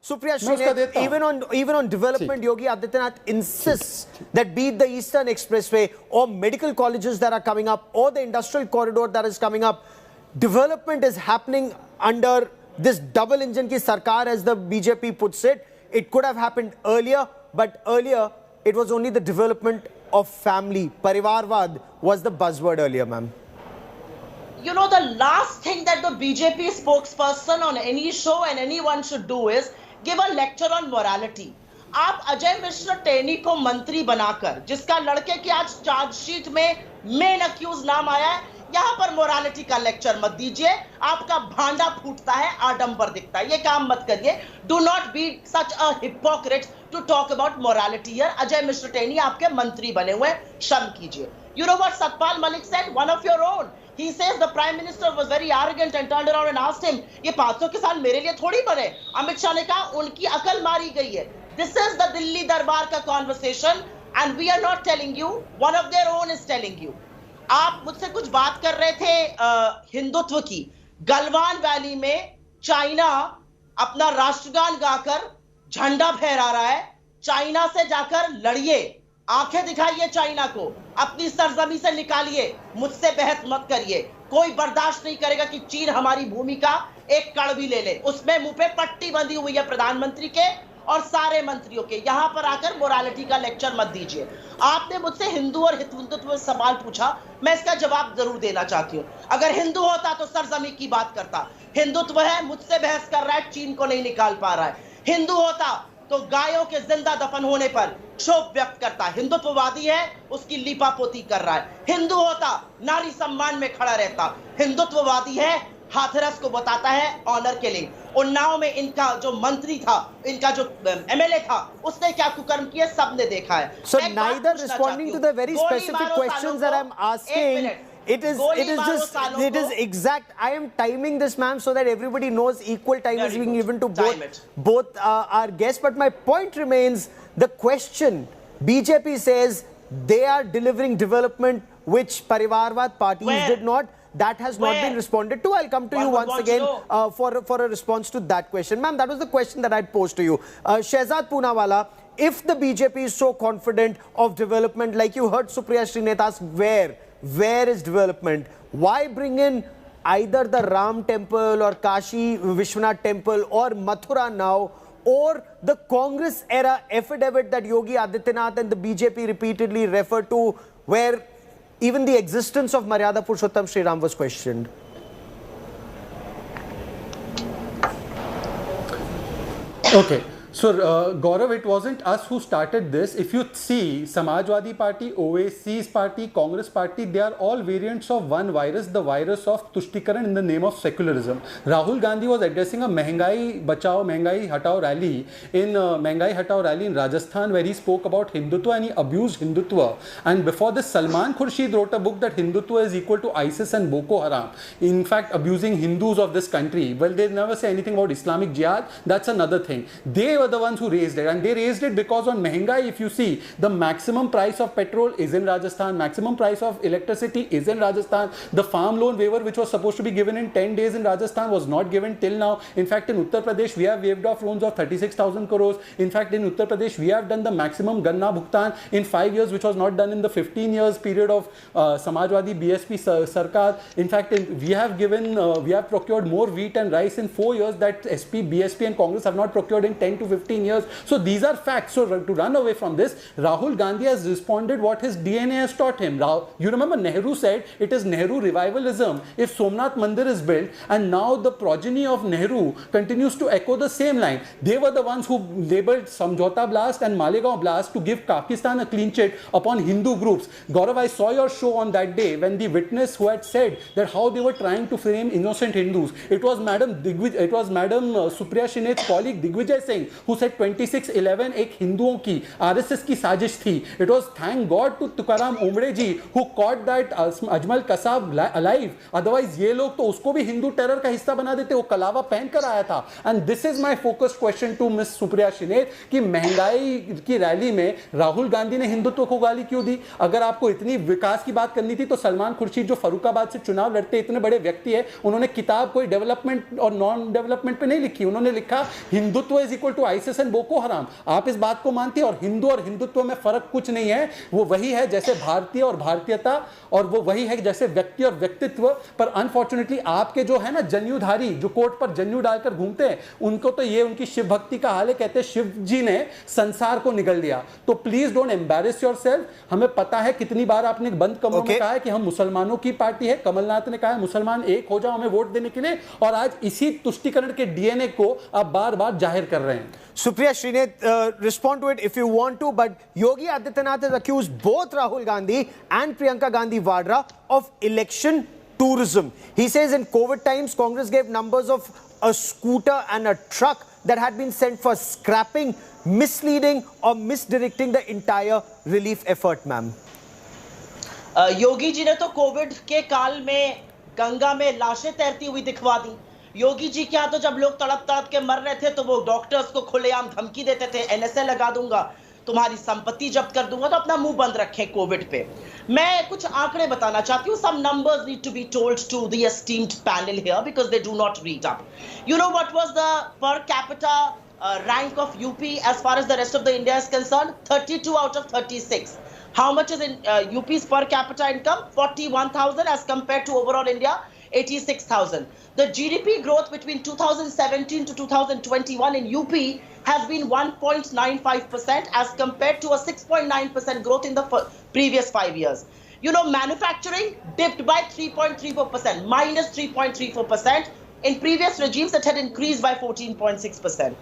Supriya Shrineth, even on development, Yogi Adityanath insists that be it the Eastern Expressway or medical colleges that are coming up or the industrial corridor that is coming up, development is happening under this double engine ki sarkar, as the BJP puts it. It could have happened earlier, but earlier it was only the development of family. Parivarvad was the buzzword earlier, ma'am. You know, the last thing that the BJP spokesperson on any show and anyone should do is give a lecture on morality. आप अजय मिश्र टेनी को मंत्री बनाकर, जिसका लड़के की आज chargesheet में main accused नाम आया है, यहां पर मोरालिटी का लेक्चर मत दीजिए. आपका भांडा फूटता है, आडंबर दिखता है, ये काम मत करिए. Do not be such a hypocrite to talk about morality here. Ajay Mishra Teni आपके मंत्री बने हुए, शर्म कीजिए. You know what Satpal Malik said? One of your own. He says the Prime Minister was very arrogant and turned around and asked him, ये 500 किसान मेरे लिए थोड़ी बने. अमित शाह ने कहा उनकी अकल मारी गई है. This is the दिल्ली दरबार का conversation and we are not telling you. One of their own is telling you. आप मुझसे कुछ बात कर रहे थे हिंदुत्व की. गलवान वैली में चाइना अपना राष्ट्रगान गाकर झंडा फहरा रहा है. चाइना से जाकर लड़िए, आंखें दिखाइए चाइना को, अपनी सरजमी से निकालिए. मुझसे बहस मत करिए. कोई बर्दाश्त नहीं करेगा कि चीन हमारी भूमि का एक कण भी ले ले. उसमें मुंह पे पट्टी बंधी हुई है प्रधानमंत्री के और सारे मंत्रियों के. यहां पर आकर मोरालिटी का लेक्चर मत दीजिए. आपने मुझसे हिंदू और हिंदुत्व में सवाल पूछा, मैं इसका जवाब जरूर देना चाहती हूं. अगर हिंदू होता तो सरजमी की बात करता. हिंदुत्व है, मुझसे बहस कर रहा है, चीन को नहीं निकाल पा रहा है. हिंदू होता तो गायों के जिंदा दफन होने पर क्षोभ व्यक्त करता. हिंदुत्ववादी है, उसकी लीपापोती कर रहा है. हिंदू होता नारी सम्मान में खड़ा रहता. हिंदुत्ववादी है, हाथरस को बताता है ऑनर किलिंग. उन्नाव में इनका जो मंत्री था, इनका जो एमएलए था, उसने क्या कुकर्म किए सबने देखा है. So neither responding to the very specific questions that I'm asking. It is exact. I am timing this, ma'am, so that everybody knows equal time is being given to both our guests. But my point remains, the question, BJP says they are delivering development which Parivarvad parties did not. That has not been responded to. I'll come to you once again for a response to that question. Ma'am, that was the question that I'd posed to you. Shehzad Poonawalla, if the BJP is so confident of development, like you heard Supriya Shrineth ask, where is development? Why bring in either the Ram temple or Kashi Vishwanath temple or Mathura now, or the Congress era affidavit that Yogi Adityanath and the BJP repeatedly refer to, where even the existence of Maryada Purushottam Shriram was questioned? Okay. So, Gaurav, it wasn't us who started this. If you see, Samajwadi Party, Oasis Party, Congress Party, they are all variants of one virus, the virus of Tushtikaran in the name of secularism. Rahul Gandhi was addressing a Mehengai Bachao, Mehengai Hatao rally in Rajasthan, where he spoke about Hindutva and he abused Hindutva. And before this, Salman Khurshid wrote a book that Hindutva is equal to ISIS and Boko Haram. In fact, abusing Hindus of this country. Well, they never say anything about Islamic Jihad. That's another thing. They were the ones who raised it, and they raised it because on Mehengai, if you see, the maximum price of petrol is in Rajasthan, maximum price of electricity is in Rajasthan. The farm loan waiver, which was supposed to be given in 10 days in Rajasthan, was not given till now. In fact, in Uttar Pradesh, we have waived off loans of 36,000 crores. In fact, in Uttar Pradesh, we have done the maximum Ganna Bhugtan in 5 years, which was not done in the 15 years period of Samajwadi BSP Sarkar. In fact, we have procured more wheat and rice in 4 years that SP, BSP and Congress have not procured in 10 to 15 years. So these are facts. So to run away from this, Rahul Gandhi has responded what his DNA has taught him. You remember Nehru said it is Nehru revivalism if Somnath Mandir is built, and now the progeny of Nehru continues to echo the same line. They were the ones who labeled Samjhauta blast and Malegaon blast to give Pakistan a clean sheet upon Hindu groups. Gaurav, I saw your show on that day when the witness who had said that how they were trying to frame innocent Hindus. It was Madam Supriya Shrineth's colleague Digvijay Singh who said 26/11 एक हिंदुओं की RSS की साजिश थी. It was thank God to Tukaram ओमड़े ji who caught that Ajmal Kasab alive. Otherwise ये लोग तो उसको भी हिंदू टेरर का हिस्सा बना देते. वो कलावा पहन कर आया था. And this is my focused question to Miss Supriya शिनेर कि महंगाई की रैली में राहुल गांधी ने हिंदुत्व को गाली क्यों दी? अगर आपको इतनी विकास की बात करनी थी तो सलमान खुर्शीद जो फर्रुखाबाद से चुनाव लड़ते इतने बड़े व्यक्ति है, उन्होंने किताब कोई डेवलपमेंट और नॉन डेवलपमेंट पे नहीं लिखी. उन्होंने लिखा Hindutva is equal to ISIS and Boko Haram. आप इस बात को मानती है? और हिंदू और हिंदुत्व में फर्क कुछ नहीं है. वो वही है जैसे भारतीय और भारतीयता, और वो वही है जैसे व्यक्ति और व्यक्तित्व. पर अनफॉर्चुनेटली आपके जो है ना जनेऊधारी, जो कोट पर जनेऊ डालकर घूमते हैं, उनको तो ये उनकी शिव भक्ति का हाल है. कहते हैं शिव जी ने संसार को निगल दिया. तो प्लीज डोंट एम्बैरेस योरसेल्फ. हमें पता है कितनी बार आपने बंद कमरों में कहा है कि हम मुसलमानों की पार्टी है. कमलनाथ ने कहा है मुसलमान एक हो जाओ हमें वोट देने के लिए, और आज इसी तुष्टीकरण के डीएनए को आप बार बार जाहिर कर रहे हैं. Supriya Shrinet, respond to it if you want to, but Yogi Adityanath has accused both Rahul Gandhi and Priyanka Gandhi Vadra of election tourism. He says in COVID times, Congress gave numbers of a scooter and a truck that had been sent for scrapping, misleading or misdirecting the entire relief effort, ma'am. Yogi ji ने तो Covid के काल में गंगा में लाशें तैरती हुई दिखवा दी. योगी जी क्या, तो जब लोग तड़प तड़प के मर रहे थे तो वो डॉक्टर्स को खुलेआम धमकी देते थे, एनएसए लगा दूंगा, तुम्हारी संपत्ति जब्त कर दूंगा. तो अपना मुंह बंद रखें कोविड पे. मैं कुछ आंकड़े बताना चाहती हूँ. Some numbers need to be told to the esteemed panel here because they do not read up. You know what was the per capita rank of UP as far as the rest of the India is concerned? 32 out of 36. How much is in UP's per capita income? 41,000 as compared to overall India 86,000. The GDP growth between 2017 to 2021 in UP has been 1.95% as compared to a 6.9% growth in the previous 5 years. You know, manufacturing dipped by 3.34%, minus 3.34%. In previous regimes, it had increased by 14.6%.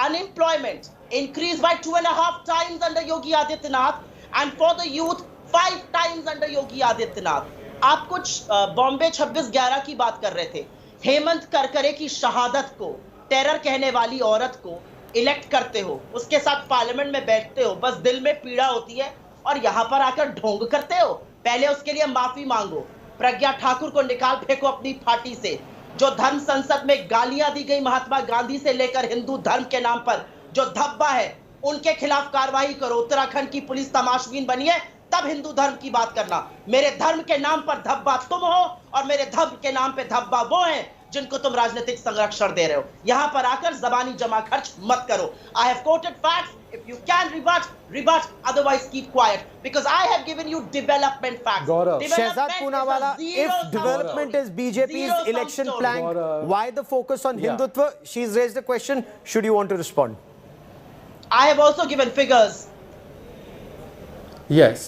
Unemployment increased by 2.5 times under Yogi Adityanath, and for the youth, 5 times under Yogi Adityanath. आप कुछ बॉम्बे 26/11 की बात कर रहे थे. हेमंत करकरे की शहादत को, टेरर कहने वाली औरत को इलेक्ट करते हो, उसके साथ पार्लियामेंट में बैठते हो, बस दिल में पीड़ा होती है, और यहाँ पर आकर ढोंग करते हो. पहले उसके लिए माफी मांगो. प्रज्ञा ठाकुर को निकाल फेंको अपनी पार्टी से. जो धर्म संसद में गालियां दी गई महात्मा गांधी से लेकर हिंदू धर्म के नाम पर जो धब्बा है, उनके खिलाफ कार्रवाई करो. उत्तराखंड की पुलिस तमाशबीन बनी है, तब हिंदू धर्म की बात करना. मेरे धर्म के नाम पर धब्बा तुम हो, और मेरे धर्म के नाम पे धब्बा वो हैं जिनको तुम राजनीतिक संरक्षण दे रहे हो. यहां पर आकर जबानी जमा खर्च मत करो. I have quoted facts. If you can rebut, rebut. Otherwise, keep quiet. Because I have given you development facts. Shehzad Poonawalla, if development is BJP's election plank, why the focus on Hindutva? She's raised a question. Should you want to respond? I have also given figures. Yes,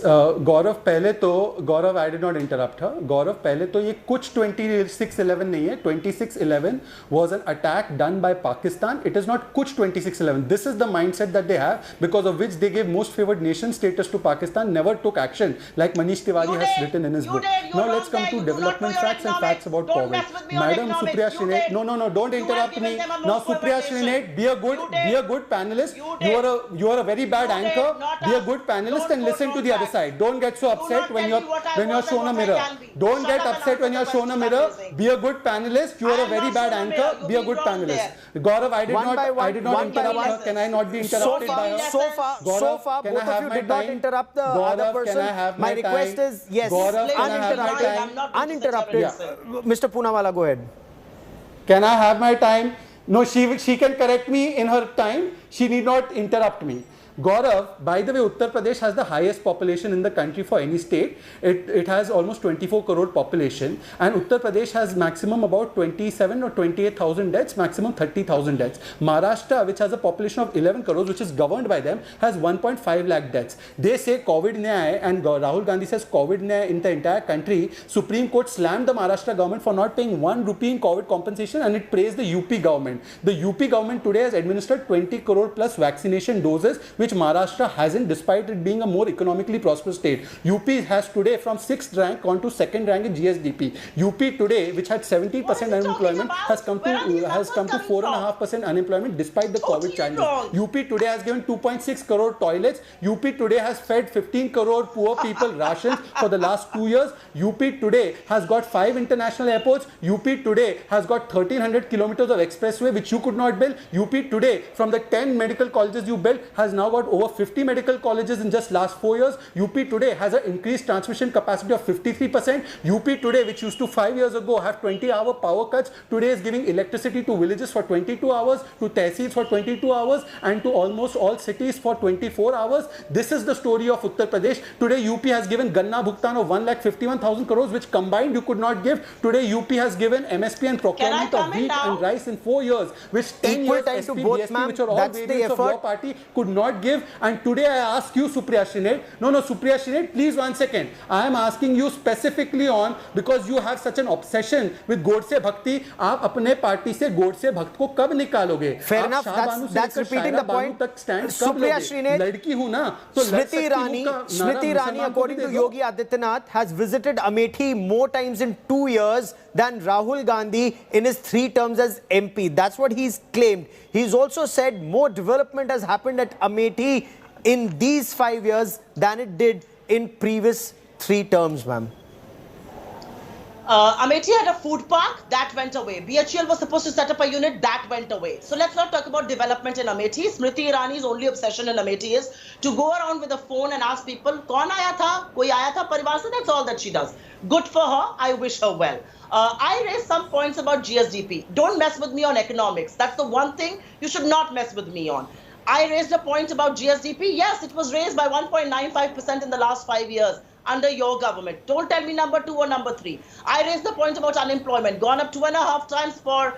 गौरव पहले तो, गौरव I did not interrupt हर. गौरव पहले तो ये कुछ 26/11 नहीं है. 26/11 was an attack done by Pakistan. It is not kuch 26/11. This is the mindset that they have, because of which they gave most favored nation status to Pakistan, never took action, like Manish Tiwari has written in his book. Now let's come to development facts and facts about COVID. Madam Supriya Shrinet, no, don't interrupt me. Now Supriya Shrinet, be a good panelist. You are a very bad anchor. Be a good panelist and listen to the other side. Don't get so upset when you're shown a mirror. Don't get upset when you're shown a mirror. Be a good panelist. You are a very bad anchor. Be a good panelist. Gaurav, I did not interrupt her. Can I not be interrupted by her? So far, both of you did not interrupt the other person. My request is, yes, uninterrupted. Mr. Poonawalla, go ahead. Can I have my time? No, she can correct me in her time. She need not interrupt me. Gaurav, by the way, Uttar Pradesh has the highest population in the country for any state. It has almost 24 crore population, and Uttar Pradesh has maximum about 27 or 28,000 deaths, maximum 30,000 deaths. Maharashtra, which has a population of 11 crores, which is governed by them, has 1.5 lakh deaths. They say COVID Nyay, and Rahul Gandhi says COVID Nyay in the entire country. Supreme Court slammed the Maharashtra government for not paying 1 rupee in COVID compensation, and it praised the UP government. The UP government today has administered 20 crore plus vaccination doses, which Maharashtra hasn't, despite it being a more economically prosperous state. UP has today from 6th rank gone to 2nd rank in GSDP. UP today, which had 70% unemployment, has come to 4.5% unemployment despite the COVID challenges. UP today has given 2.6 crore toilets. UP today has fed 15 crore poor people rations for the last 2 years. UP today has got 5 international airports. UP today has got 1300 kilometers of expressway which you could not build. UP today, from the 10 medical colleges you built, has now got over 50 medical colleges in just last 4 years. UP today has an increased transmission capacity of 53%. UP today, which used to 5 years ago have 20-hour power cuts, today is giving electricity to villages for 22 hours, to tehsils for 22 hours, and to almost all cities for 24 hours. This is the story of Uttar Pradesh. Today UP has given Ganna Bhugtan of 1,51,000 crores, which combined you could not give. Today UP has given MSP and procurement of wheat and rice in 4 years, which 10 Equal years time SP, to both, BSP, which are all variants of your party, could not give. And today I ask you, Supriya Shrinate, Supriya Shrinate, please 1 second. I am asking you specifically on, because you have such an obsession with Godse Bhakti, आप अपने party से Godse भक्त को कब निकालोगे? Fair enough, that's repeating the point. Supriya Shrinate, लड़की हूँ ना, तो Smriti Irani, according to Yogi Adityanath, has visited Amethi more times in 2 years than Rahul Gandhi in his 3 terms as MP. That's what he's claimed. He's also said more development has happened at Amethi in these 5 years than it did in previous 3 terms, ma'am. Amethi had a food park, that went away. BHEL was supposed to set up a unit, that went away. So let's not talk about development in Amethi. Smriti Irani's only obsession in Amethi is to go around with a phone and ask people, "Kaun aaya tha? Koi aaya tha parivar se?" That's all that she does. Good for her. I wish her well. I raised some points about GSDP. Don't mess with me on economics. That's the one thing you should not mess with me on. I raised a point about GSDP. Yes, it was raised by 1.95% in the last 5 years under your government. Don't tell me number 2 or number 3. I raised the point about unemployment, gone up 2.5 times for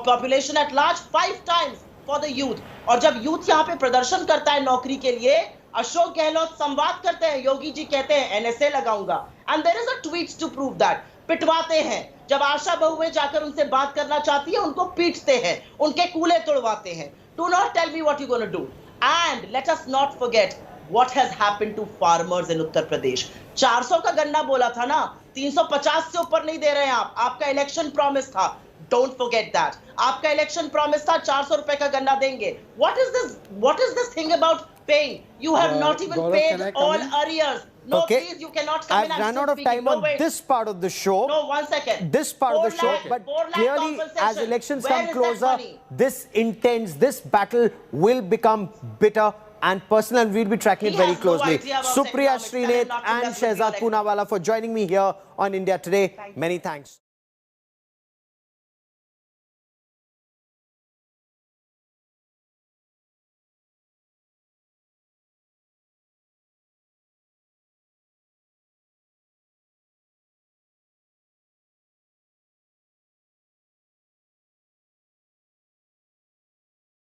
population at large, 5 times for the youth. और जब youth यहाँ पे प्रदर्शन करता है नौकरी के लिए, अशोक गहलोत संवाद करते हैं, योगी जी कहते हैं NSA लगाऊंगा. And there is a tweet to prove that. पिटवाते हैं. जब आशा बहुएं जाकर उनसे बात करना चाहती है, उनको पीटते हैं, उनके कूले तोड़वाते हैं. Do not tell me what you're going to do. And let us not forget what has happened to farmers in Uttar Pradesh. 400 का गन्ना बोला था ना, 350 से ऊपर नहीं दे रहे हैं आप. आपका इलेक्शन प्रॉमिस था. Don't forget that. आपका इलेक्शन प्रॉमिस था 400 रुपए का गन्ना देंगे. What is this? What is this thing about paying? You have not even Gaurav, paid all arrears. No, okay. Please, you cannot come in. I've run out of time on this part of the show. No, 1 second. This part of the show, but clearly as elections come closer, this battle will become bitter and personal. We'll be tracking it very closely. Supriya Shrinate and Shehzad Poonawalla for joining me here on India Today. Many thanks.